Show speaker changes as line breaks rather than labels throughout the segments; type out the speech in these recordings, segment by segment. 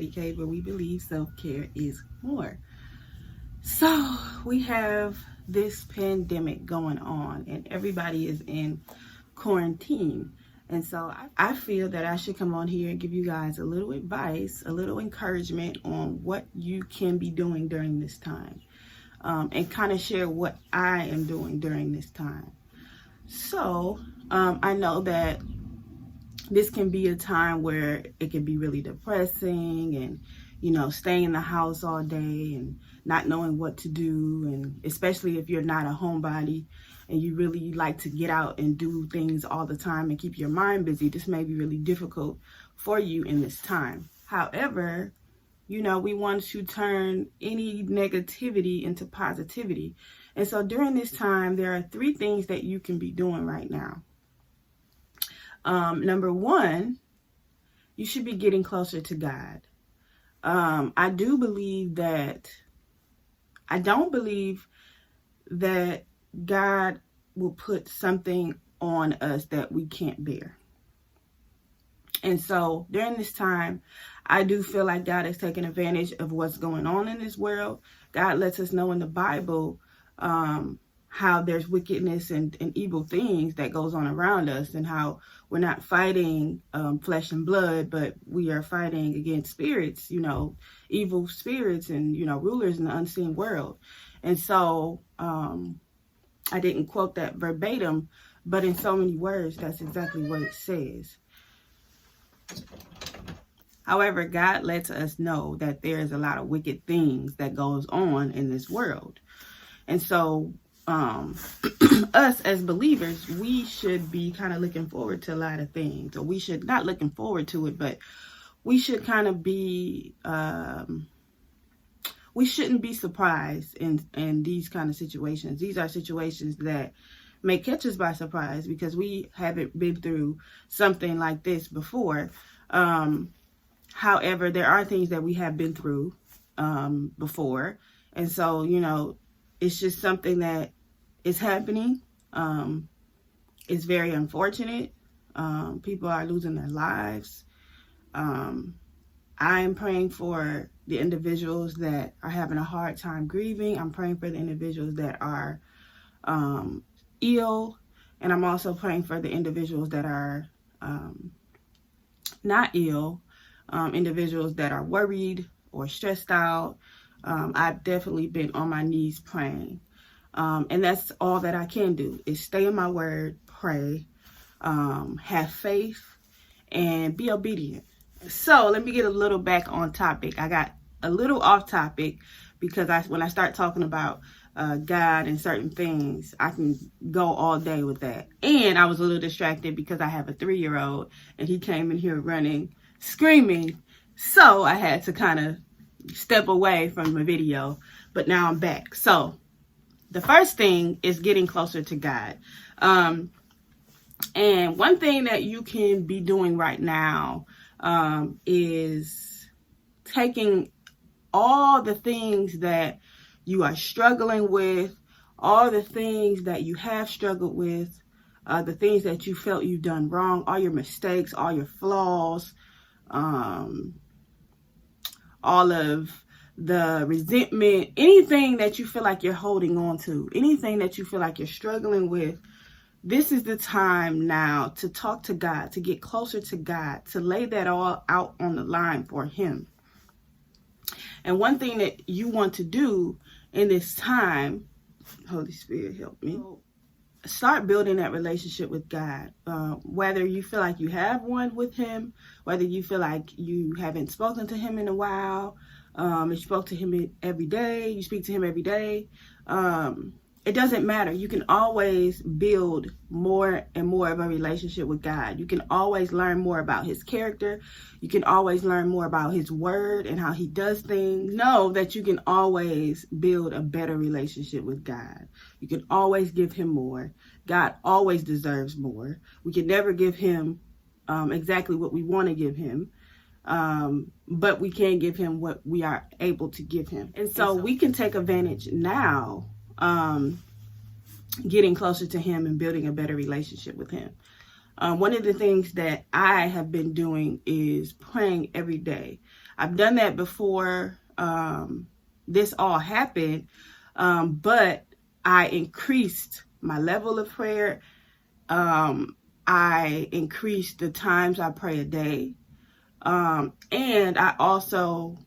Lady K, where we believe self-care is more. So we have this pandemic going on and everybody is in quarantine. And so I feel that I should come on here and give you guys a little advice, a little encouragement on what you can be doing during this time, and kind of share what I am doing during this time. So I know that this can be a time where it can be really depressing and, you know, staying in the house all day and not knowing what to do. And especially if you're not a homebody and you really like to get out and do things all the time and keep your mind busy, this may be really difficult for you in this time. However, you know, we want to turn any negativity into positivity. And so during this time, there are 3 things that you can be doing right now. Number 1, you should be getting closer to God. I don't believe that God will put something on us that we can't bear. And so during this time, I do feel like God is taking advantage of what's going on in this world. God lets us know in the Bible how there's wickedness and evil things that goes on around us, and how we're not fighting flesh and blood, but we are fighting against spirits, you know, evil spirits and, you know, rulers in the unseen world. And so I didn't quote that verbatim, but in so many words, that's exactly what it says. However, God lets us know that there's a lot of wicked things that goes on in this world. And so us as believers, we should be kind of looking forward to a lot of things. Or we should not looking forward to it, but we should kind of be, we shouldn't be surprised in these kind of situations. These are situations that may catch us by surprise because we haven't been through something like this before. However, there are things that we have been through before. And so, you know, it's just something that is happening. It's very unfortunate. People are losing their lives. I am praying for the individuals that are having a hard time grieving. I'm praying for the individuals that are ill. And I'm also praying for the individuals that are not ill, individuals that are worried or stressed out. I've definitely been on my knees praying. And that's all that I can do is stay in my word, pray, have faith, and be obedient. So let me get a little back on topic. I got a little off topic because when I start talking about God and certain things, I can go all day with that. And I was a little distracted because I have a 3-year-old and he came in here running, screaming. So I had to kind of step away from the video, but now I'm back. So the first thing is getting closer to God. And one thing that you can be doing right now is taking all the things that you are struggling with, all the things that you have struggled with, the things that you felt you've done wrong, all your mistakes, all your flaws, all of the resentment, anything that you feel like you're holding on to, anything that you feel like you're struggling with. This is the time now to talk to God, to get closer to God, to lay that all out on the line for Him. And one thing that you want to do in this time, Holy Spirit, help me. Start building that relationship with God. Whether you feel like you have one with Him, whether you feel like you haven't spoken to Him in a while, you spoke to Him every day, you speak to Him every day. It doesn't matter. You can always build more and more of a relationship with God. You can always learn more about His character. You can always learn more about His word and how He does things. Know that you can always build a better relationship with God. You can always give Him more. God always deserves more. We can never give Him exactly what we want to give Him. But we can give Him what we are able to give Him. And so we can take advantage now, getting closer to Him and building a better relationship with Him. One of the things that I have been doing is praying every day. I've done that before this all happened, but I increased my level of prayer. I increased the times I pray a day. And I also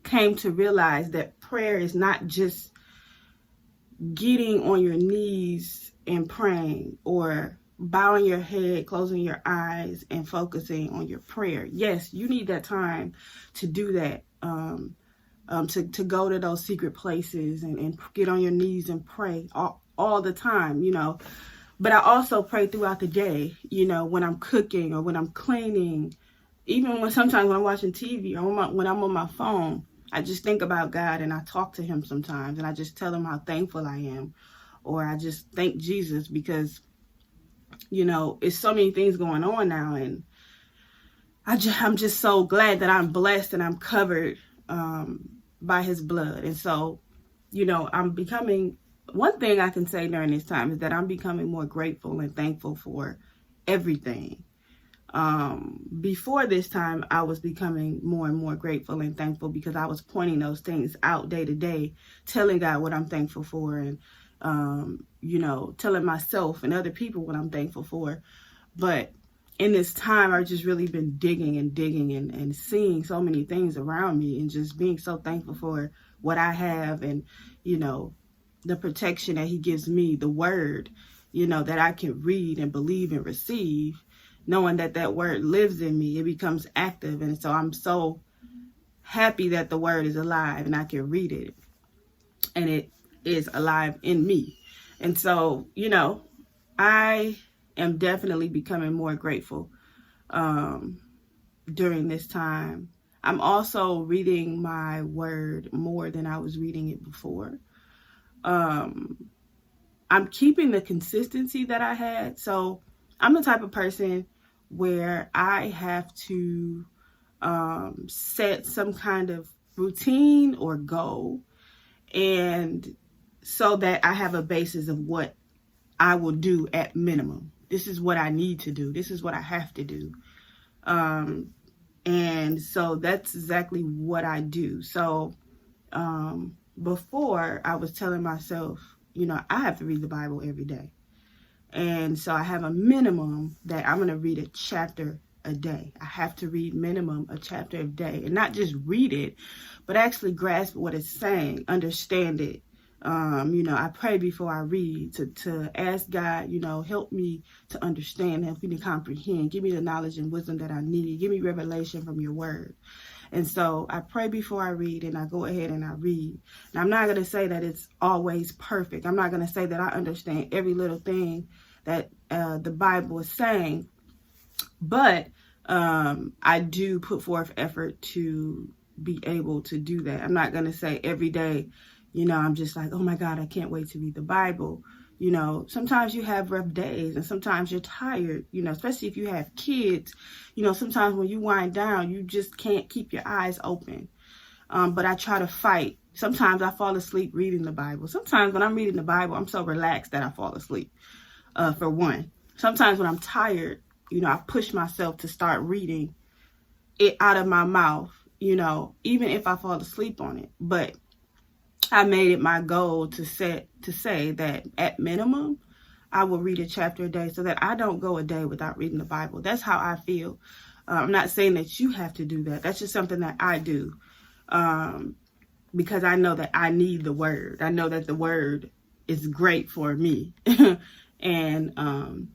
came to realize that prayer is not just getting on your knees and praying, or bowing your head, closing your eyes, and focusing on your prayer. Yes, you need that time to do that, to go to those secret places and get on your knees and pray all the time, But I also pray throughout the day, when I'm cooking or when I'm cleaning, even sometimes when I'm watching TV or when I'm on my phone. I just think about God and I talk to him sometimes, and I just tell him how thankful I am, or I just thank Jesus because, it's so many things going on now, and I'm just so glad that I'm blessed and I'm covered by his blood. And so, I'm becoming, one thing I can say during this time is that I'm becoming more grateful and thankful for everything. Before this time, I was becoming more and more grateful and thankful because I was pointing those things out day to day, telling God what I'm thankful for, and, telling myself and other people what I'm thankful for. But in this time, I've just really been digging and seeing so many things around me, and just being so thankful for what I have, and, the protection that he gives me, the word, that I can read and believe and receive, knowing that word lives in me. It becomes active. And so I'm so happy that the word is alive and I can read it, and it is alive in me. And so, I am definitely becoming more grateful during this time. I'm also reading my word more than I was reading it before. I'm keeping the consistency that I had. So I'm the type of person where I have to set some kind of routine or goal, and so that I have a basis of what I will do at minimum. This is what I need to do. This is what I have to do. And so that's exactly what I do. So before, I was telling myself, I have to read the Bible every day. And so I have a minimum that I'm going to read a chapter a day. I have to read minimum a chapter a day, and not just read it, but actually grasp what it's saying, understand it. I pray before I read to ask God, help me to understand, help me to comprehend, give me the knowledge and wisdom that I need, give me revelation from your word. And so I pray before I read, and I go ahead and I read. And I'm not going to say that it's always perfect. I'm not going to say that I understand every little thing that the Bible is saying, but I do put forth effort to be able to do that. I'm not going to say every day, I'm just like, oh my God, I can't wait to read the Bible. Sometimes you have rough days, and sometimes you're tired, especially if you have kids. Sometimes when you wind down, you just can't keep your eyes open. But I try to fight. Sometimes I fall asleep reading the Bible. Sometimes when I'm reading the Bible, I'm so relaxed that I fall asleep, for one. Sometimes when I'm tired, I push myself to start reading it out of my mouth, even if I fall asleep on it. But I made it my goal to say that at minimum, I will read a chapter a day, so that I don't go a day without reading the Bible. That's how I feel. I'm not saying that you have to do that. That's just something that I do, because I know that I need the word. I know that the word is great for me. And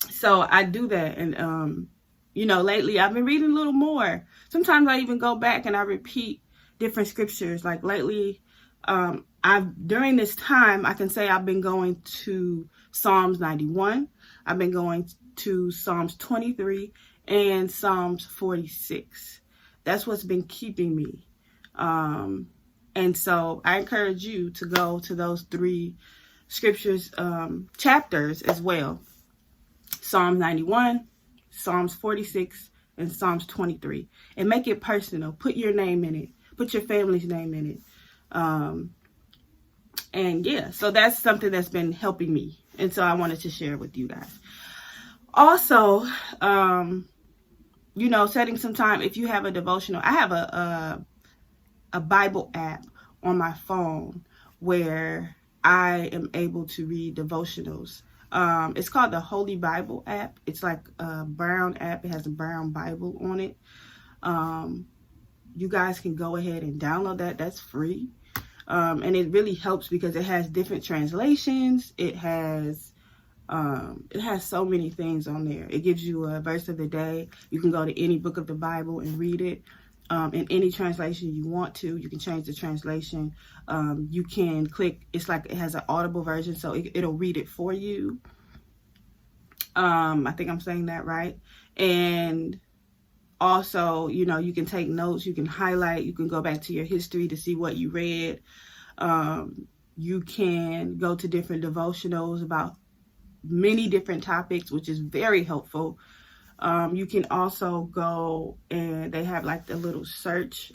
so I do that. And, lately I've been reading a little more. Sometimes I even go back and I repeat different scriptures. Like lately, during this time, I can say I've been going to Psalms 91. I've been going to Psalms 23 and Psalms 46. That's what's been keeping me. And so I encourage you to go to those 3 scriptures, chapters as well. Psalm 91, Psalms 46, and Psalms 23. And make it personal. Put your name in it. Put your family's name in it. And yeah, so that's something that's been helping me. And so I wanted to share with you guys. Also, setting some time. If you have a devotional, I have a Bible app on my phone where I am able to read devotionals. It's called the Holy Bible app. It's like a brown app. It has a brown Bible on it. You guys can go ahead and download that. That's free. And it really helps because it has different translations. It has so many things on there. It gives you a verse of the day. You can go to any book of the Bible and read it in any translation you want to. You can change the translation. You can click, it's like it has an audible version, so it'll read it for you. I think I'm saying that right. And also, you can take notes, you can highlight, you can go back to your history to see what you read. You can go to different devotionals about many different topics, which is very helpful. You can also go, and they have like the little search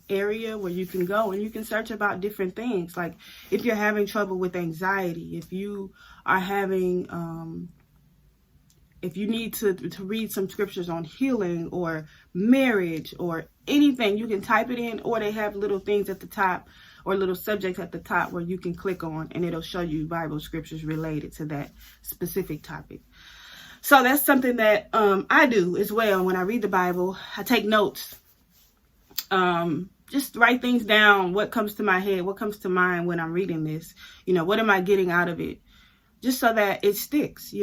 area where you can go and you can search about different things. Like if you're having trouble with anxiety, if you are having, if you need to read some scriptures on healing or marriage or anything, you can type it in, or they have little things at the top or little subjects at the top where you can click on and it'll show you Bible scriptures related to that specific topic. So that's something that I do as well. When I read the Bible, I take notes. Just write things down. What comes to my head? What comes to mind when I'm reading this? What am I getting out of it? Just so that it sticks,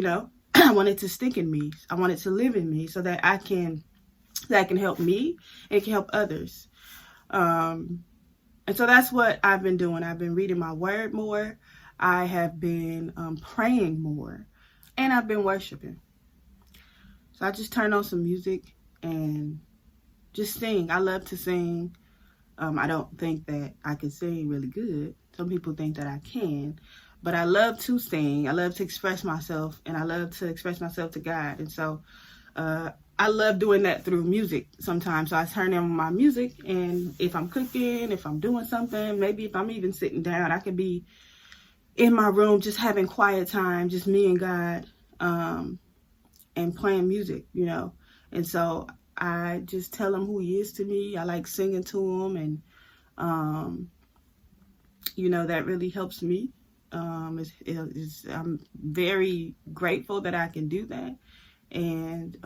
I want it to stick in me. I want it to live in me so that I can help me and can help others. And so that's what I've been doing. I've been reading my word more. I have been praying more. And I've been worshiping. So I just turn on some music and just sing. I love to sing. I don't think that I can sing really good. Some people think that I can. But I love to sing. I love to express myself. And I love to express myself to God. And so I love doing that through music sometimes. So I turn on my music. And if I'm cooking, if I'm doing something, maybe if I'm even sitting down, I could be in my room just having quiet time, just me and God, and playing music, And so I just tell him who he is to me. I like singing to him, and that really helps me. I'm very grateful that I can do that, and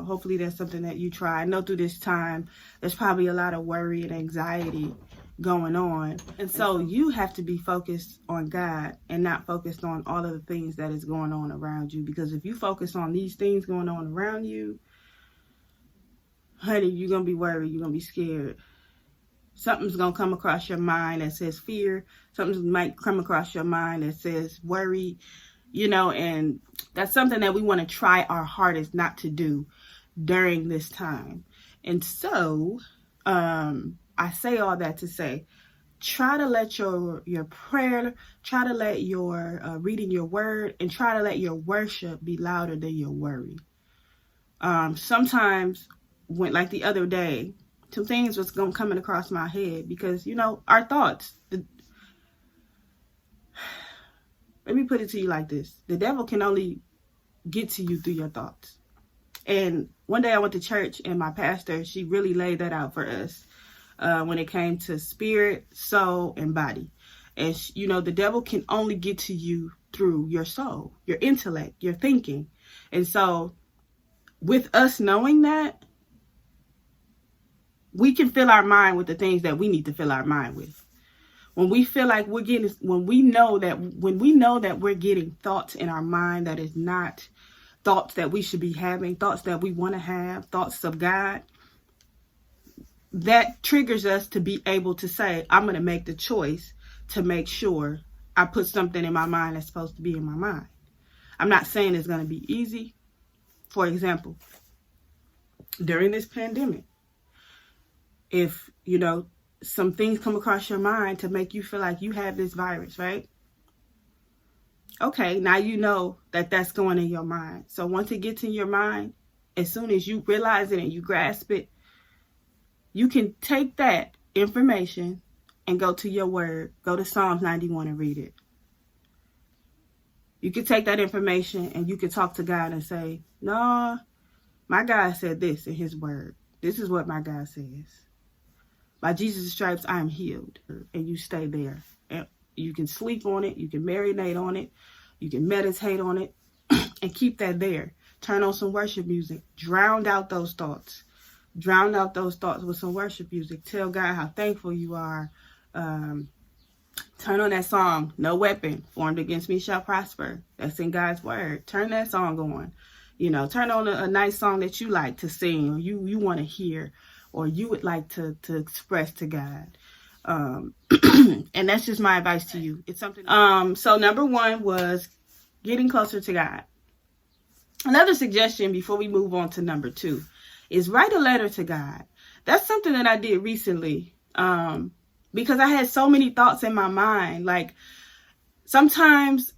hopefully that's something that you try. I know through this time there's probably a lot of worry and anxiety going on, and so you have to be focused on God and not focused on all of the things that is going on around you. Because if you focus on these things going on around you, honey, you're gonna be worried, you're gonna be scared. Something's gonna come across your mind that says fear. Something might come across your mind that says worry, and that's something that we want to try our hardest not to do during this time. And so I say all that to say, try to let your prayer, try to let your reading your word, and try to let your worship be louder than your worry. Sometimes, when, like the other day, some things was coming across my head because, our thoughts. Let me put it to you like this. The devil can only get to you through your thoughts. And one day I went to church, and my pastor, she really laid that out for us. When it came to spirit, soul, and body. And, the devil can only get to you through your soul, your intellect, your thinking. And so with us knowing that, we can fill our mind with the things that we need to fill our mind with. When we feel like when we know that we're getting thoughts in our mind that is not thoughts that we should be having, thoughts that we want to have, thoughts of God, that triggers us to be able to say, I'm going to make the choice to make sure I put something in my mind that's supposed to be in my mind. I'm not saying it's going to be easy. For example, during this pandemic, if, some things come across your mind to make you feel like you have this virus, right? Okay, now you know that that's going in your mind. So once it gets in your mind, as soon as you realize it and you grasp it, you can take that information and go to your word, go to Psalms 91 and read it. You can take that information and you can talk to God and say, no, My God said this in his word. This is what my God says. By Jesus' stripes, I am healed. And you stay there. And you can sleep on it. You can marinate on it. You can meditate on it. And keep that there. Turn on some worship music. Drown out those thoughts. Drown out those thoughts with some worship music. Tell God how thankful you are. Turn on that song, "No weapon formed against me shall prosper." That's in God's word. Turn that song on. Turn on a nice song that you like to sing, or you want to hear, or you would like to express to God. And that's just my advice to you. It's something. So number 1 was getting closer to God. Another suggestion before we move on to number 2 is write a letter to God. That's something that I did recently. Because I had so many thoughts in my mind. Like, sometimes,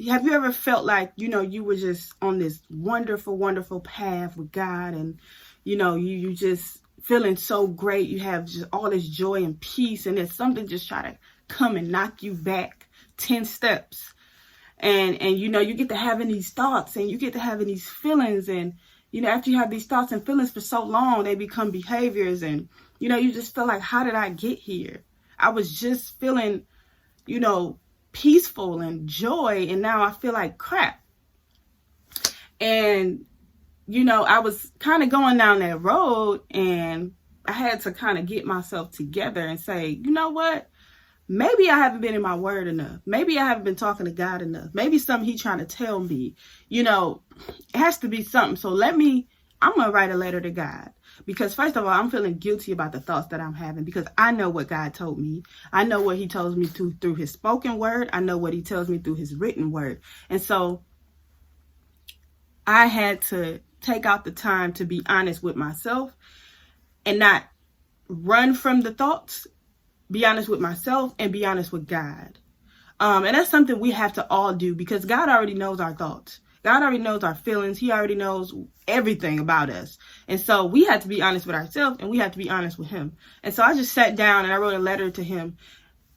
have you ever felt like, you were just on this wonderful, wonderful path with God, and, you just feeling so great. You have just all this joy and peace, and there's something just try to come and knock you back 10 steps. And you get to having these thoughts, and you get to having these feelings, and, after you have these thoughts and feelings for so long, they become behaviors, and, you just feel like, how did I get here? I was just feeling, peaceful and joy, and now I feel like crap. And, I was kind of going down that road, and I had to kind of get myself together and say, you know what? Maybe I haven't been in my word enough. Maybe I haven't been talking to God enough. Maybe something he's trying to tell me, it has to be something. So I'm going to write a letter to God. Because first of all, I'm feeling guilty about the thoughts that I'm having, because I know what God told me. I know what he tells me through his spoken word. I know what he tells me through his written word. And so I had to take out the time to be honest with myself and not run from the thoughts. Be honest with myself and be honest with God. And that's something we have to all do, because God already knows our thoughts. God already knows our feelings. He already knows everything about us. And so we have to be honest with ourselves, and we have to be honest with him. And so I just sat down and I wrote a letter to him,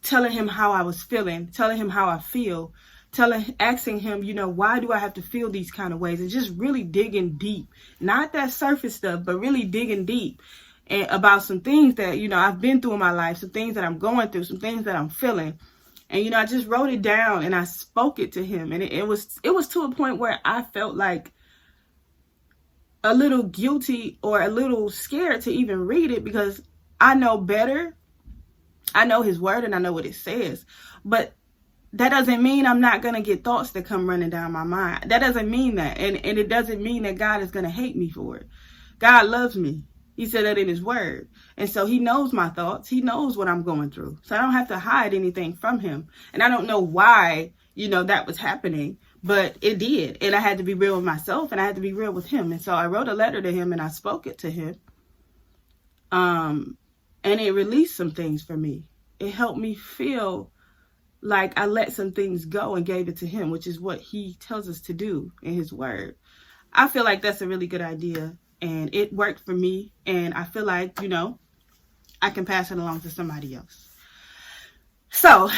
telling him how I was feeling, telling him how I feel, asking him, why do I have to feel these kind of ways? And just really digging deep, not that surface stuff, but really digging deep and about some things that, I've been through in my life, some things that I'm going through, some things that I'm feeling. And, I just wrote it down and I spoke it to him. And it was to a point where I felt like a little guilty or a little scared to even read it, because I know better. I know his word and I know what it says. But that doesn't mean I'm not going to get thoughts that come running down my mind. That doesn't mean that. And it doesn't mean that God is going to hate me for it. God loves me. He said that in his word. And so he knows my thoughts. He knows what I'm going through. So I don't have to hide anything from him. And I don't know why, that was happening, but it did. And I had to be real with myself, and I had to be real with him. And so I wrote a letter to him and I spoke it to him. And it released some things for me. It helped me feel like I let some things go and gave it to him, which is what he tells us to do in his word. I feel like that's a really good idea. And it worked for me. And I feel like, I can pass it along to somebody else. So,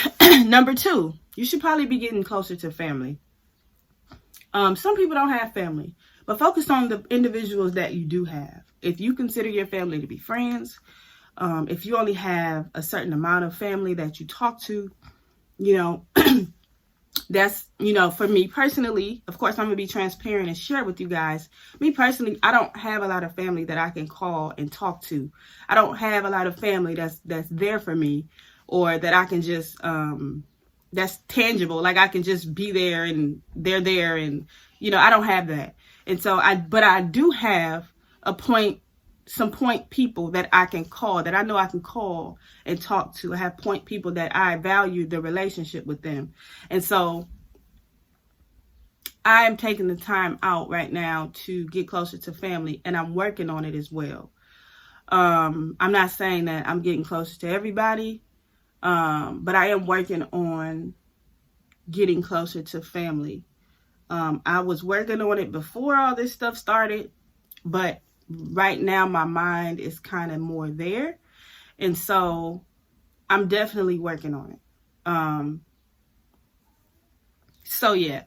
number 2, you should probably be getting closer to family. Some people don't have family, but focus on the individuals that you do have. If you consider your family to be friends, if you only have a certain amount of family that you talk to, that's, for me personally, of course, I'm going to be transparent and share with you guys. Me personally, I don't have a lot of family that I can call and talk to. I don't have a lot of family that's there for me, or that I can just, that's tangible. Like I can just be there and they're there, and, I don't have that. And so but I do have some point people that I can call, that I know I can call and talk to. I have point people that I value the relationship with them. And so I'm taking the time out right now to get closer to family, and I'm working on it as well. I'm not saying that I'm getting closer to everybody, but I am working on getting closer to family. I was working on it before all this stuff started, but right now my mind is kind of more there. And so I'm definitely working on it. So yeah,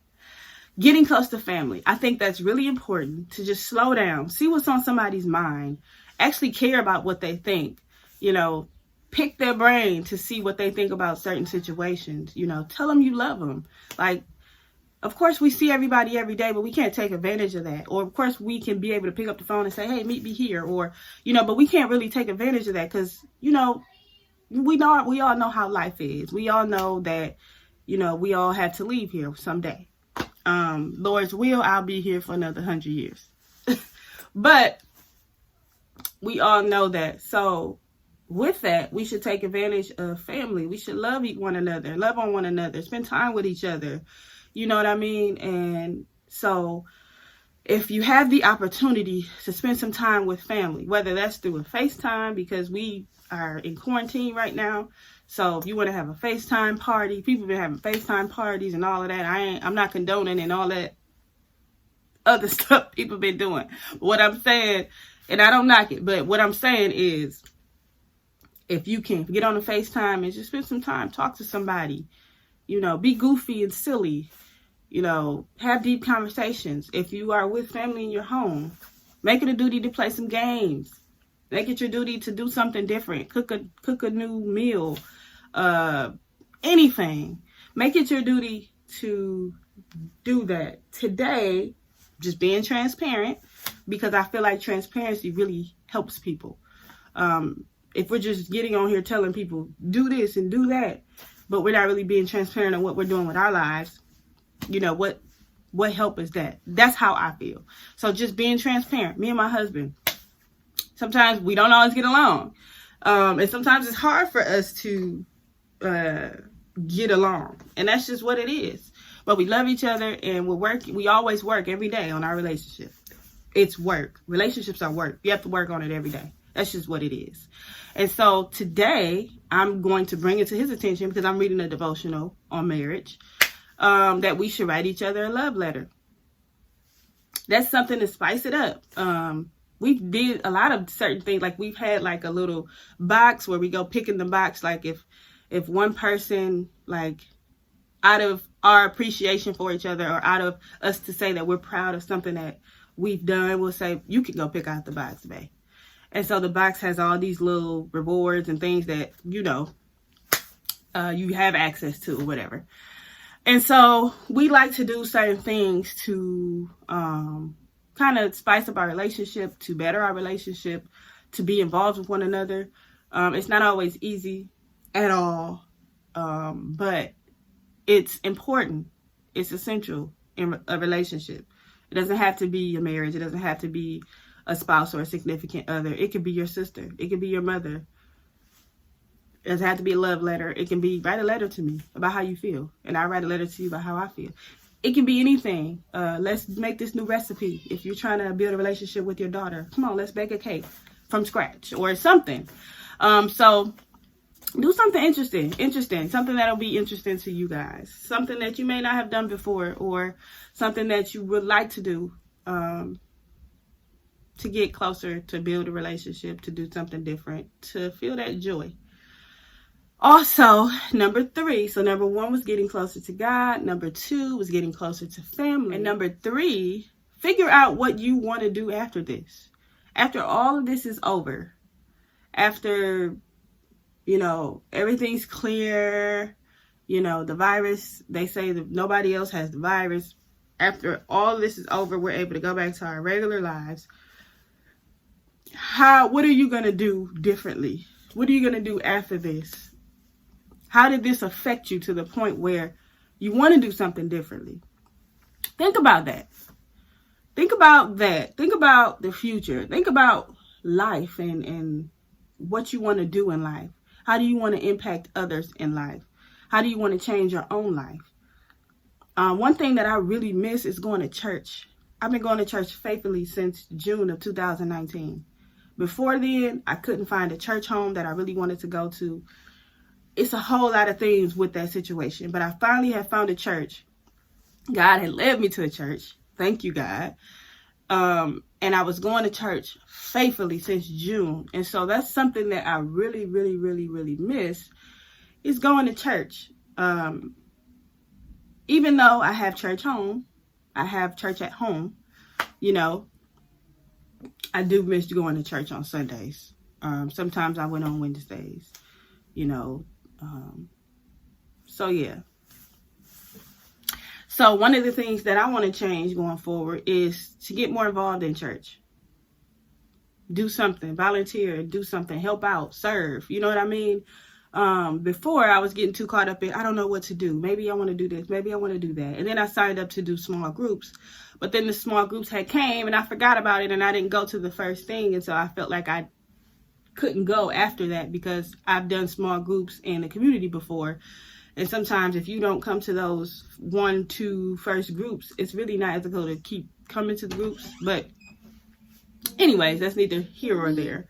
getting close to family. I think that's really important, to just slow down, see what's on somebody's mind, actually care about what they think, you know, pick their brain to see what they think about certain situations, you know, tell them you love them. Like, of course, we see everybody every day, but we can't take advantage of that. Or, of course, we can be able to pick up the phone and say, hey, meet me here. Or, you know, but we can't really take advantage of that because, you know, we all know how life is. We all know that, you know, we all have to leave here someday. Lord's will, I'll be here for another 100 years. But we all know that. So with that, we should take advantage of family. We should love one another, love on one another, spend time with each other. You know what I mean? And so if you have the opportunity to spend some time with family, whether that's through a FaceTime, because we are in quarantine right now. So if you want to have a FaceTime party, people have been having FaceTime parties and all of that. I'm not condoning and all that other stuff people been doing. What I'm saying, and I don't knock it, but what I'm saying is, if you can get on a FaceTime and just spend some time, talk to somebody, you know, be goofy and silly, you know, have deep conversations. If you are with family in your home, make it a duty to play some games. Make it your duty to do something different. Cook a new meal. Anything. Make it your duty to do that. Today, just being transparent, because I feel like transparency really helps people. If we're just getting on here telling people, do this and do that, but we're not really being transparent on what we're doing with our lives, you know, what help is that? That's how I feel. So just being transparent. Me and my husband, sometimes we don't always get along. And sometimes it's hard for us to get along. And that's just what it is. But we love each other, and we always work every day on our relationship. It's work. Relationships are work. You have to work on it every day. That's just what it is. And so today, I'm going to bring it to his attention, because I'm reading a devotional on marriage, that we should write each other a love letter. That's something to spice it up. We did a lot of certain things. Like, we've had like a little box where we go pick in the box. Like, if one person, like, out of our appreciation for each other, or out of us to say that we're proud of something that we've done, we'll say, you can go pick out the box, babe. And so the box has all these little rewards and things that, you know, you have access to or whatever. And so we like to do certain things to kind of spice up our relationship, to better our relationship, to be involved with one another. It's not always easy at all, but it's important. It's essential in a relationship. It doesn't have to be a marriage. It doesn't have to be a spouse or a significant other. It could be your sister. It could be your mother. It doesn't have to be a love letter. It can be, write a letter to me about how you feel, and I write a letter to you about how I feel. It can be anything. Let's make this new recipe. If you're trying to build a relationship with your daughter, come on, let's bake a cake from scratch or something. So do something interesting, something that'll be interesting to you guys, something that you may not have done before, or something that you would like to do to get closer, to build a relationship, to do something different, to feel that joy. Also, number 3, so number 1 was getting closer to God. Number 2 was getting closer to family. And number 3, figure out what you want to do after this. After all of this is over, after, you know, everything's clear, you know, the virus, they say that nobody else has the virus. After all of this is over, we're able to go back to our regular lives. What are you going to do differently? What are you going to do after this? How did this affect you to the point where you want to do something differently? Think about that. Think about that. Think about the future. Think about life and what you want to do in life. How do you want to impact others in life? How do you want to change your own life? One thing that I really miss is going to church. I've been going to church faithfully since June of 2019. Before then, I couldn't find a church home that I really wanted to go to. It's a whole lot of things with that situation, but I finally have found a church. God had led me to a church. Thank you, God. And I was going to church faithfully since June. And so that's something that I really, really, really, really miss, is going to church. Even though I have church home, I have church at home. You know, I do miss going to church on Sundays. Sometimes I went on Wednesdays, you know. So yeah. So one of the things that I want to change going forward is to get more involved in church. Do something, volunteer, do something, help out, serve. You know what I mean? Before I was getting too caught up in, I don't know what to do. Maybe I want to do this. Maybe I want to do that. And then I signed up to do small groups. But then the small groups had came and I forgot about it and I didn't go to the first thing. And so I felt like I couldn't go after that because I've done small groups in the community before. And sometimes if you don't come to those 1-2 first groups, it's really not ethical to keep coming to the groups. But anyways, that's neither here or there.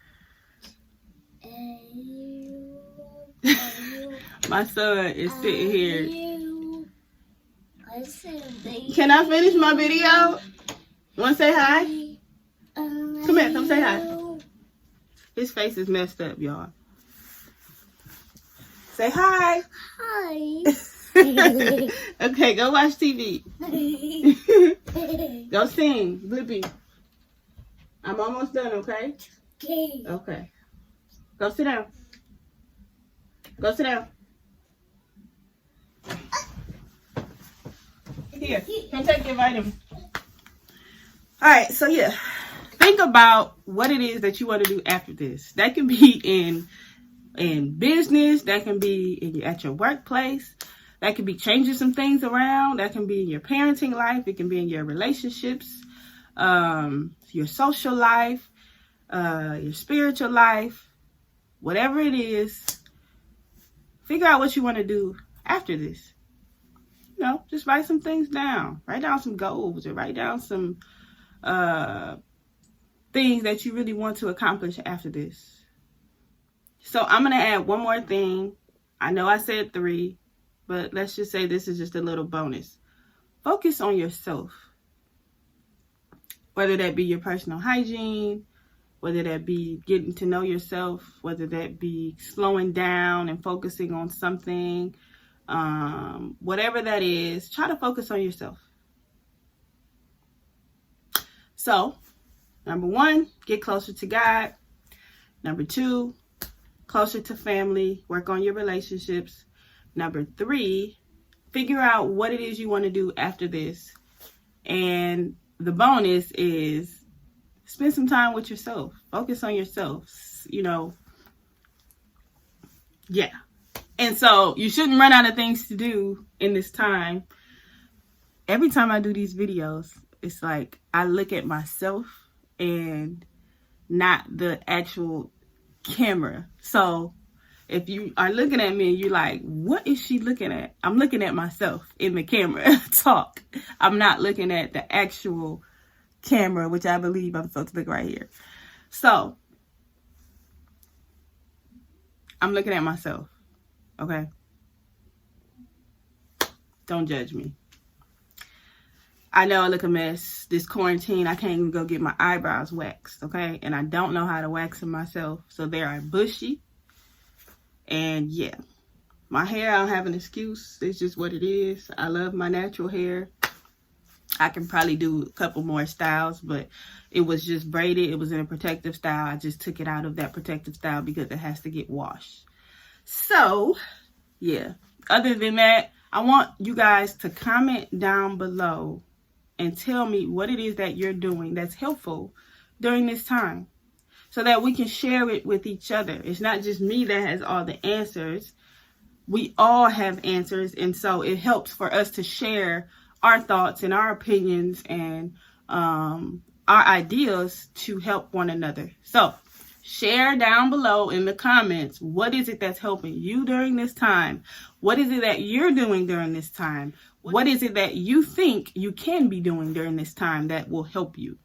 My son is sitting here. Can I finish my video? Want to say hi? Come here, come say hi. His face is messed up, y'all. Say hi.
Hi.
Okay, go watch TV. Go sing, Blippi. I'm almost done, okay?
Okay.
Okay. Go sit down. Go sit down. Here, come take your vitamin. All right, so yeah. Think about what it is that you want to do after this. That can be in business. That can be at your workplace. That can be changing some things around. That can be in your parenting life. It can be in your relationships, your social life, your spiritual life. Whatever it is, figure out what you want to do after this. You know, just write some things down. Write down some goals or write down some things that you really want to accomplish after this. So I'm going to add one more thing. I know I said 3, but let's just say this is just a little bonus. Focus on yourself. Whether that be your personal hygiene, whether that be getting to know yourself, whether that be slowing down and focusing on something, whatever that is, try to focus on yourself. So, number 1, get closer to God. Number 2, closer to family, work on your relationships. Number 3, figure out what it is you want to do after this. And the bonus is spend some time with yourself. Focus on yourself, you know. Yeah. And so you shouldn't run out of things to do in this time. Every time I do these videos, it's like I look at myself and not the actual camera. So if you are looking at me and you're like, what is she looking at? I'm looking at myself in the camera talk. I'm not looking at the actual camera, which I believe I'm supposed to look right here. So I'm looking at myself. Okay? Don't judge me. I know I look a mess. This quarantine, I can't even go get my eyebrows waxed, okay? And I don't know how to wax them myself. So they are bushy. And yeah, my hair, I don't have an excuse. It's just what it is. I love my natural hair. I can probably do a couple more styles, but it was just braided. It was in a protective style. I just took it out of that protective style because it has to get washed. So, yeah. Other than that, I want you guys to comment down below and tell me what it is that you're doing that's helpful during this time so that we can share it with each other. It's not just me that has all the answers. We all have answers, and so it helps for us to share our thoughts and our opinions and our ideas to help one another. So share down below in the comments, what is it that's helping you during this time? What is it that you're doing during this time? What is it that you think you can be doing during this time that will help you?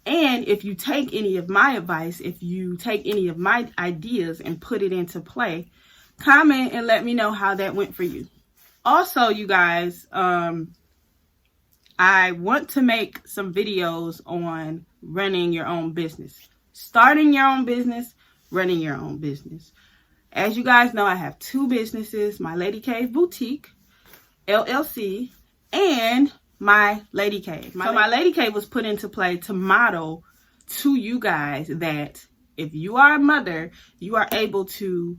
And if you take any of my advice, if you take any of my ideas and put it into play, comment and let me know how that went for you. Also, you guys, I want to make some videos on running your own business. Starting your own business, running your own business. As you guys know, I have 2 businesses, my Lady Cave Boutique, LLC, and my lady cave. So my lady cave was put into play to model to you guys that if you are a mother, you are able to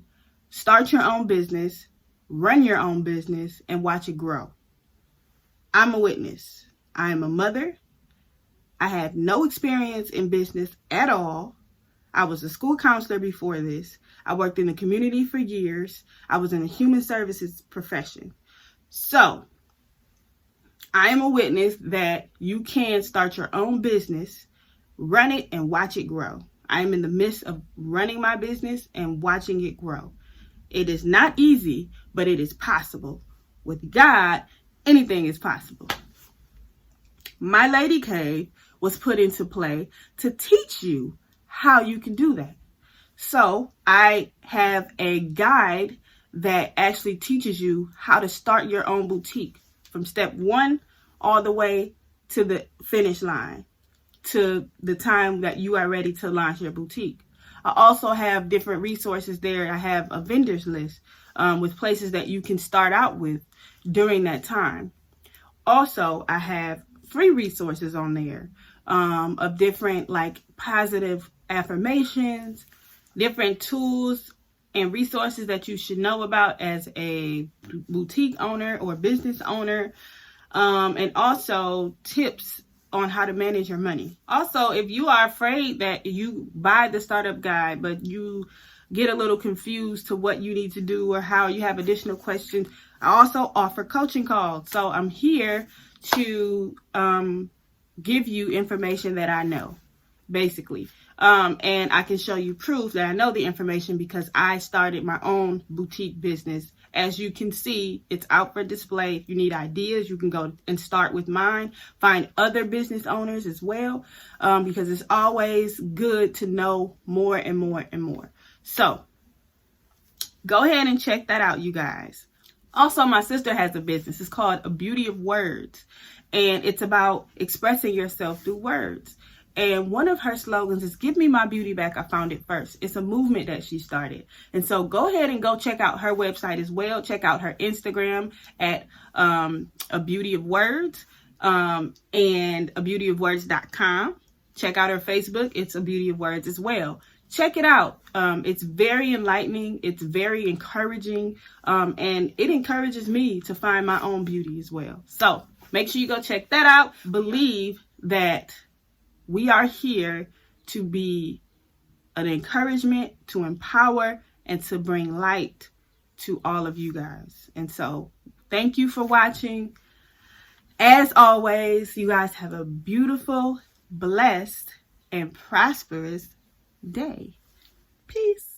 start your own business, run your own business, and watch it grow. I'm a witness. I am a mother. I had no experience in business at all. I was a school counselor before this. I worked in the community for years. I was in the human services profession. So I am a witness that you can start your own business, run it, and watch it grow. I am in the midst of running my business and watching it grow. It is not easy, but it is possible. With God, anything is possible. My lady cave was put into play to teach you how you can do that. So I have a guide that actually teaches you how to start your own boutique from step 1 all the way to the finish line, to the time that you are ready to launch your boutique. I also have different resources there. I have a vendors list with places that you can start out with during that time. Also, I have free resources on there of different like positive affirmations, different tools and resources that you should know about as a boutique owner or business owner, and also tips on how to manage your money. Also, if you are afraid that you buy the startup guide, but you get a little confused to what you need to do or how you have additional questions, I also offer coaching calls. So I'm here to give you information that I know, basically. And I can show you proof that I know the information because I started my own boutique business. As you can see, it's out for display. If you need ideas, you can go and start with mine. Find other business owners as well, because it's always good to know more and more and more. So go ahead and check that out, you guys. Also, my sister has a business. It's called A Beauty of Words, and it's about expressing yourself through words. And one of her slogans is, "Give me my beauty back, I found it first." It's a movement that she started. And so go ahead and go check out her website as well. Check out her Instagram at A Beauty of Words and abeautyofwords.com. Check out her Facebook. It's A Beauty of Words as well. Check it out. It's very enlightening. It's very encouraging. And it encourages me to find my own beauty as well. So make sure you go check that out. Believe that we are here to be an encouragement, to empower, and to bring light to all of you guys. And so thank you for watching. As always, you guys have a beautiful, blessed, and prosperous day. Peace.